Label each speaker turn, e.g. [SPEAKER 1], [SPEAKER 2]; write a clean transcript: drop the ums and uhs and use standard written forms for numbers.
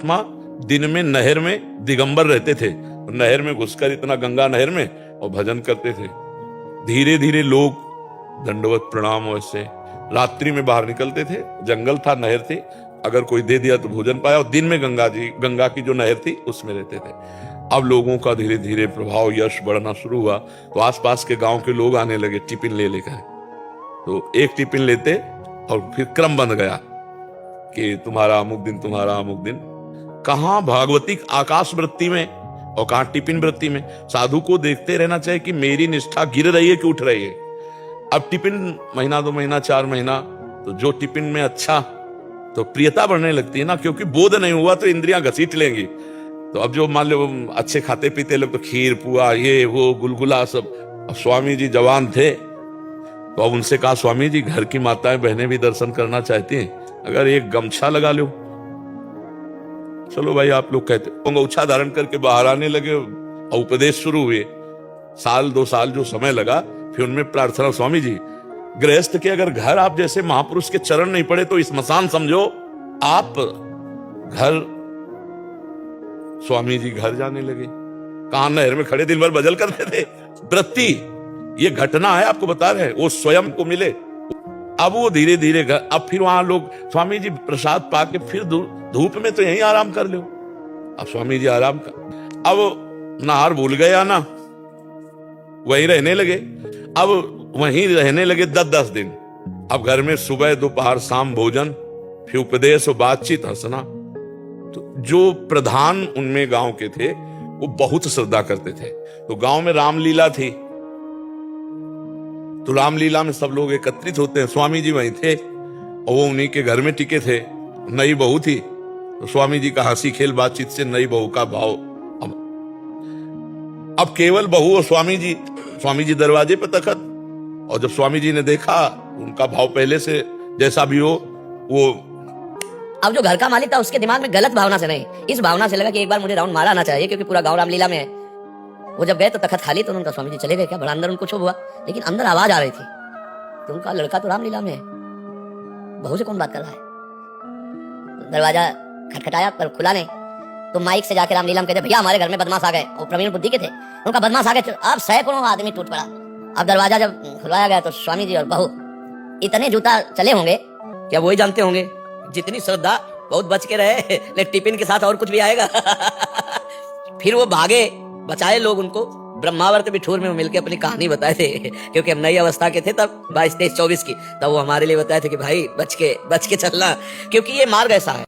[SPEAKER 1] महात्मा दिन में नहर में दिगंबर रहते थे, नहर में घुसकर इतना गंगा नहर में और भजन करते थे। धीरे धीरे लोग दंडवत प्रणाम वैसे रात्रि में बाहर निकलते थे, जंगल था, नहर थी, अगर कोई दे दिया तो भोजन पाया, और दिन में गंगा की जो नहर थी उसमें रहते थे। अब लोगों का धीरे धीरे प्रभाव यश बढ़ना शुरू हुआ, तो आसपास के गांव के लोग आने लगे टिफिन ले लेकर। तो एक टिफिन लेते और फिर क्रम बन गया कि तुम्हारा अमुक दिन, तुम्हारा अमुक दिन। कहां भागवतिक आकाश वृत्ति में और कहां टिफिन वृत्ति में। साधु को देखते रहना चाहिए कि मेरी निष्ठा गिर रही है कि उठ रही है। अब टिफिन महीना, 2 महीना, 4 महीना, तो जो टिफिन में अच्छा तो प्रियता बढ़ने लगती है ना, क्योंकि बोध नहीं हुआ तो इंद्रियां घसीट लेंगी। तो अब जो मान लो अच्छे खाते पीते लोग तो खीर पुआ ये वो गुलगुला सब। अब स्वामी जी जवान थे तो अब उनसे कहा, स्वामी जी घर की माताएं बहनें भी दर्शन करना चाहती हैं, अगर एक गमछा लगा लो। चलो भाई आप लोग कहते, अंगोछा धारण करके बाहर आने लगे और उपदेश शुरू हुए। 1-2 साल जो समय लगा, फिर उनमें प्रार्थना, स्वामी जी गृहस्थ के अगर घर आप जैसे महापुरुष के चरण नहीं पड़े तो स्मशान समझो आप घर। स्वामी जी घर जाने लगे, कहां नहर में खड़े दिन भर भजन करते थे। वृत्ति, ये घटना है आपको बता रहे हैं, वो स्वयं को मिले। अब वो धीरे धीरे घर, अब फिर वहां लोग, स्वामी जी प्रसाद पाके फिर धूप में तो यहीं आराम कर लो। अब स्वामी जी आराम कर, अब नहार भूल गया ना, वहीं रहने लगे। अब वहीं रहने लगे 10-10 दिन। अब घर में सुबह दोपहर शाम भोजन, फिर उपदेश और बातचीत, हंसना। तो जो प्रधान उनमें गांव के थे वो बहुत श्रद्धा करते थे। तो गांव में रामलीला थी, तो रामलीला में सब लोग एकत्रित होते हैं। स्वामी जी वहीं थे और वो उन्हीं के घर में टिके थे। नई बहू थी तो स्वामी जी का हंसी खेल बातचीत से नई बहू का भाव। अब केवल बहू और स्वामी जी दरवाजे पर तखत, और जब स्वामी जी ने देखा उनका भाव पहले से जैसा भी हो वो।
[SPEAKER 2] अब जो घर का मालिक था उसके दिमाग में गलत भावना से नहीं, इस भावना से लगा कि एक बार मुझे राउंड मारा आना चाहिए, क्योंकि पूरा गांव रामलीला में है। वो जब गए तो तखत खाली, तो उनका स्वामी जी चले गए क्या, बड़ा अंदर उनको क्षोभ हुआ, लेकिन अंदर आवाज आ रही थी तो उनका लड़का तो रामलीला में है, बहू से कौन बात कर रहा है। दरवाजा खटखटाया पर खुला नहीं, तो माइक से जाके रामलीला में कहते, भैया हमारे घर में बदमाश आ गए। और प्रवीण बुद्धि के थे, उनका बदमाश आ गए। अब सैकड़ों आदमी टूट पड़ा। अब दरवाजा जब खुलवाया गया तो स्वामी जी और बहू इतने जूता चले होंगे, क्या वही जानते होंगे, जितनी श्रद्धा बहुत बच के रहे, लेकिन टिफिन के साथ और कुछ भी आएगा। फिर वो भागे, बचाए लोग उनको। ब्रह्मावर्त बिठूर में मिलकर अपनी कहानी बताए थे, क्योंकि हम नई अवस्था के थे तब, 22, 23, 24 की। तब वो हमारे लिए बताए थे कि भाई बच के चलना, क्योंकि ये मार्ग ऐसा है।